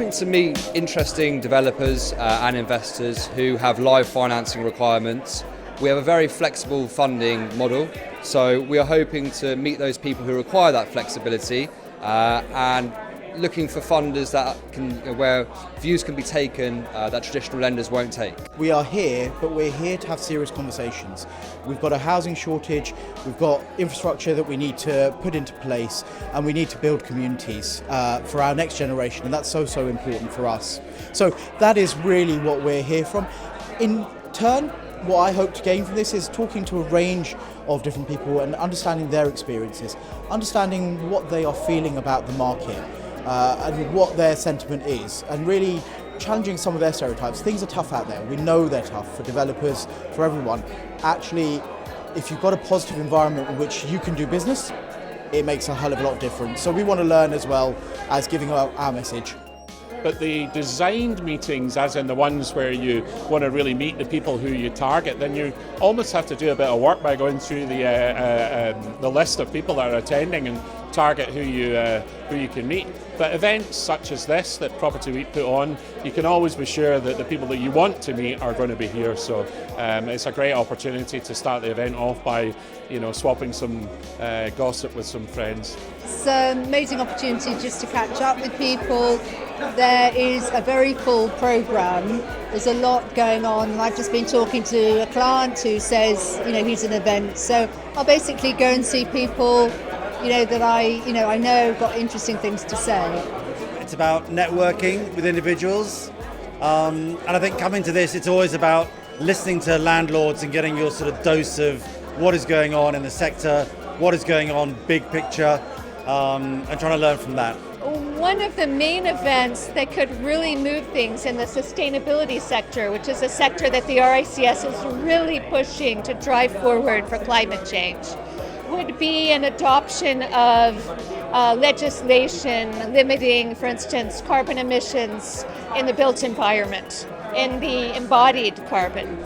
aim to meet interesting developers and investors who have live financing requirements. We have a very flexible funding model, so we are hoping to meet those people who require that flexibility and looking for funders where views can be taken that traditional lenders won't take. We are here, but we're here to have serious conversations. We've got a housing shortage, we've got infrastructure that we need to put into place, and we need to build communities for our next generation, and that's so important for us. So that is really what we're here from. In turn, what I hope to gain from this is talking to a range of different people and understanding their experiences, understanding what they are feeling about the market and what their sentiment is, and really challenging some of their stereotypes. Things are tough out there. We know they're tough for developers, for everyone. Actually, if you've got a positive environment in which you can do business, it makes a hell of a lot different. So we want to learn as well as giving out our message. But the designed meetings, as in the ones where you want to really meet the people who you target, then you almost have to do a bit of work by going through the list of people that are attending and target who you can meet. But events such as this that Property Week put on, you can always be sure that the people that you want to meet are going to be here. So it's a great opportunity to start the event off by, swapping some gossip with some friends. It's an amazing opportunity just to catch up with people. There is a very full programme. There's a lot going on. I've just been talking to a client who says, he's an event. So I'll basically go and see people, that I know got interesting things to say. It's about networking with individuals. And I think coming to this, it's always about listening to landlords and getting your sort of dose of what is going on in the sector, what is going on big picture, and trying to learn from that. One of the main events that could really move things in the sustainability sector, which is a sector that the RICS is really pushing to drive forward for climate change, would be an adoption of legislation limiting, for instance, carbon emissions in the built environment, in the embodied carbon.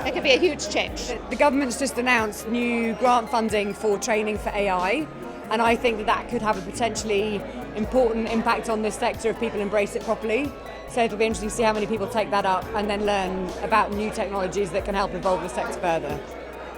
That could be a huge change. The government's just announced new grant funding for training for AI, and I think that could have a potentially important impact on this sector if people embrace it properly. So it'll be interesting to see how many people take that up and then learn about new technologies that can help evolve the sector further.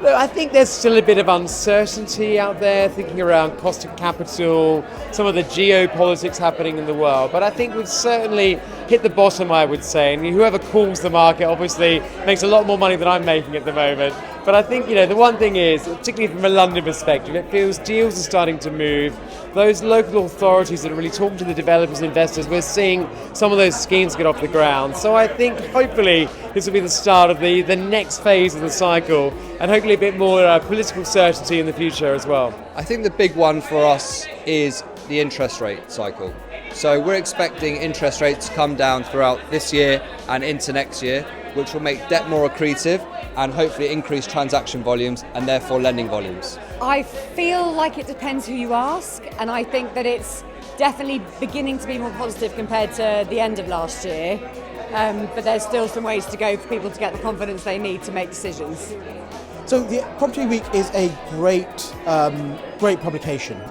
Look, I think there's still a bit of uncertainty out there, thinking around cost of capital, some of the geopolitics happening in the world. But I think we've certainly hit the bottom, I would say. And whoever calls the market obviously makes a lot more money than I'm making at the moment. But I think, the one thing is, particularly from a London perspective, it feels deals are starting to move. Those local authorities that are really talking to the developers and investors, we're seeing some of those schemes get off the ground. So I think hopefully this will be the start of the next phase of the cycle, and hopefully a bit more political certainty in the future as well. I think the big one for us is the interest rate cycle. So we're expecting interest rates to come down throughout this year and into next year, which will make debt more accretive and hopefully increase transaction volumes and therefore lending volumes. I feel like it depends who you ask, and I think that it's definitely beginning to be more positive compared to the end of last year. But there's still some ways to go for people to get the confidence they need to make decisions. So the Property Week is a great publication,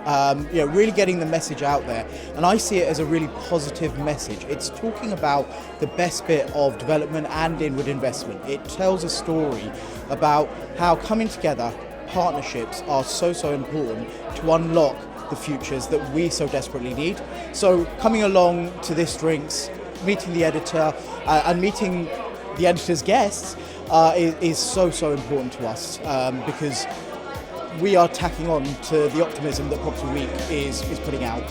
really getting the message out there. And I see it as a really positive message. It's talking about the best bit of development and inward investment. It tells a story about how coming together, partnerships are so important to unlock the futures that we so desperately need. So coming along to this drinks, meeting the editor and meeting the editor's guests is so important to us because we are tacking on to the optimism that Property Week is putting out.